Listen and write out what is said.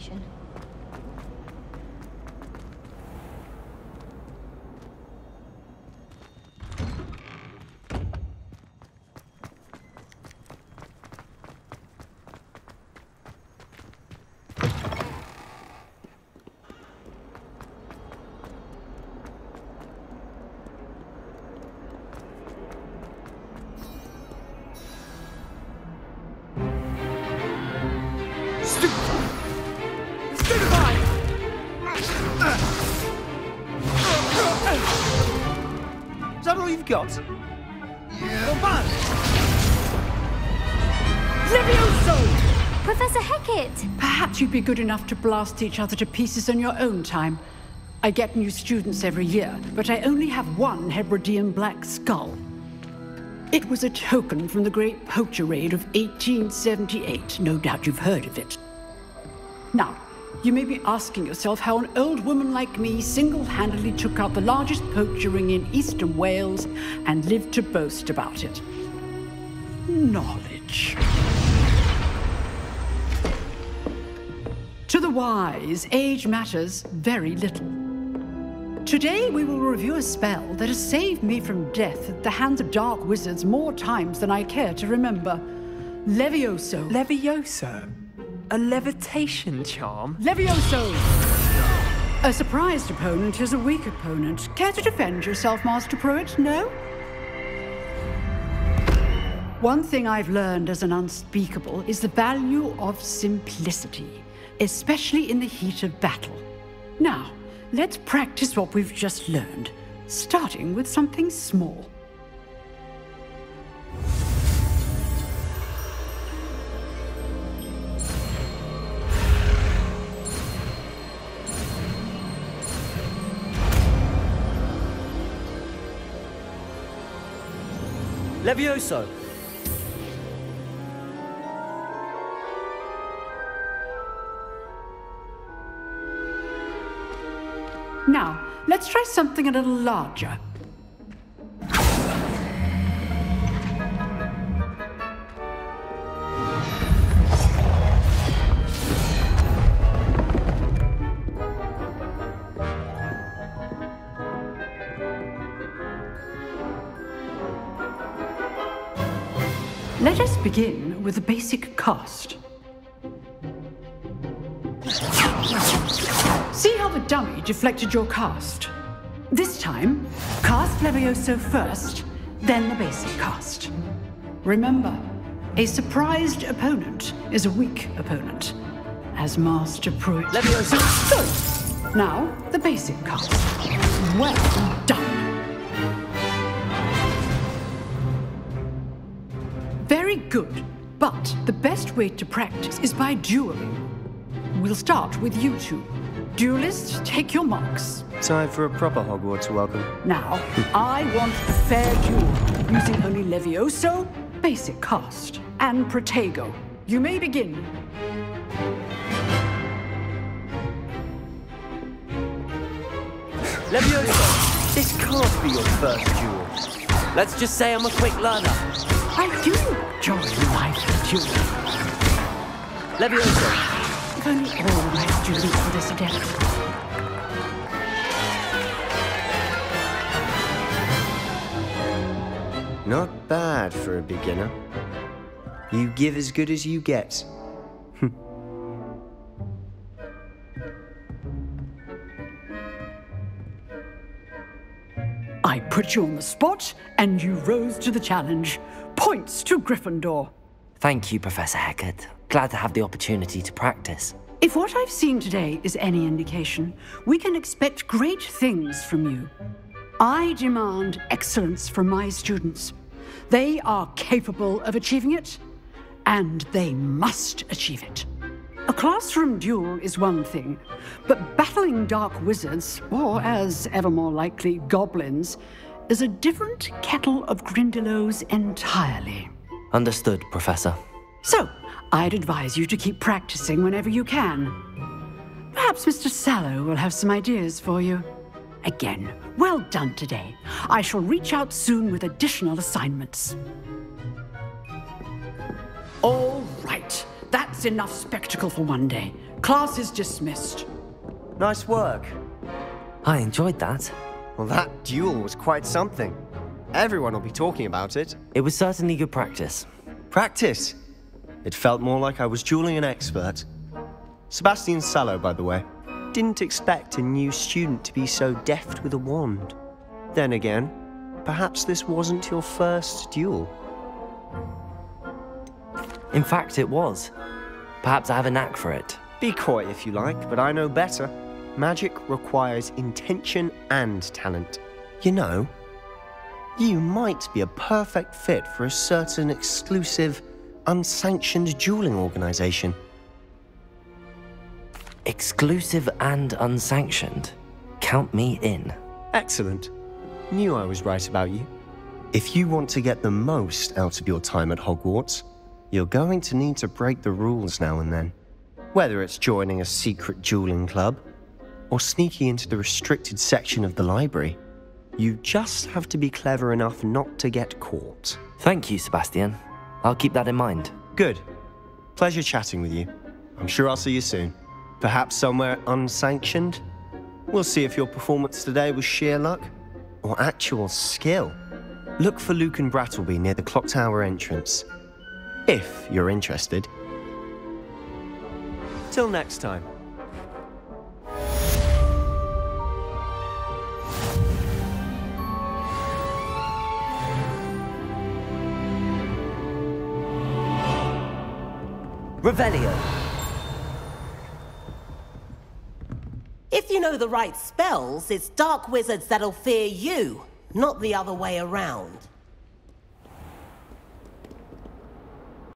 information. Is that all you've got? Yeah. Well, Levioso! Professor Hecat! Perhaps you'd be good enough to blast each other to pieces on your own time. I get new students every year, but I only have one Hebridean black skull. It was a token from the Great Poacher Raid of 1878. No doubt you've heard of it. Now, you may be asking yourself how an old woman like me single-handedly took out the largest poacher ring in eastern Wales and lived to boast about it. Knowledge. To the wise, age matters very little. Today we will review a spell that has saved me from death at the hands of dark wizards more times than I care to remember. Levioso. Levioso? A levitation charm? Levioso! A surprised opponent is a weak opponent. Care to defend yourself, Master Pruitt? No? One thing I've learned as an unspeakable is the value of simplicity, especially in the heat of battle. Now, let's practice what we've just learned, starting with something small. Levioso! Now, let's try something a little larger. Let us begin with the basic cast. See how the dummy deflected your cast? This time, cast Levioso first, then the basic cast. Remember, a surprised opponent is a weak opponent, as Master Pruitt. Levioso! Good. Now, the basic cast. Well done. Very good, but the best way to practice is by dueling. We'll start with you two. Duelists, take your marks. Time for a proper Hogwarts welcome. Now, I want a fair duel, using only Levioso, basic cast, and Protego. You may begin. Levioso! This can't be your first duel. Let's just say I'm a quick learner. I do enjoy life dueling. Levioso! If only all my students were this adept. Not bad for a beginner. You give as good as you get. I put you on the spot, and you rose to the challenge. Points to Gryffindor. Thank you, Professor Hecat. Glad to have the opportunity to practice. If what I've seen today is any indication, we can expect great things from you. I demand excellence from my students. They are capable of achieving it, and they must achieve it. A classroom duel is one thing, but battling dark wizards, or as ever more likely, goblins, is a different kettle of Grindylows entirely. Understood, Professor. So, I'd advise you to keep practicing whenever you can. Perhaps Mr. Sallow will have some ideas for you. Again, well done today. I shall reach out soon with additional assignments. All right. That's enough spectacle for one day. Class is dismissed. Nice work. I enjoyed that. Well, that duel was quite something. Everyone will be talking about it. It was certainly good practice. Practice? It felt more like I was dueling an expert. Sebastian Sallow, by the way. Didn't expect a new student to be so deft with a wand. Then again, perhaps this wasn't your first duel. In fact, it was. Perhaps I have a knack for it. Be coy if you like, but I know better. Magic requires intention and talent. You know, you might be a perfect fit for a certain exclusive, unsanctioned dueling organization. Exclusive and unsanctioned. Count me in. Excellent. Knew I was right about you. If you want to get the most out of your time at Hogwarts, you're going to need to break the rules now and then. Whether it's joining a secret dueling club, or sneaking into the restricted section of the library, you just have to be clever enough not to get caught. Thank you, Sebastian. I'll keep that in mind. Good. Pleasure chatting with you. I'm sure I'll see you soon. Perhaps somewhere unsanctioned? We'll see if your performance today was sheer luck or actual skill. Look for Luke and Brattleby near the clock tower entrance, if you're interested. Till next time. Revelio. If you know the right spells, it's dark wizards that'll fear you, not the other way around.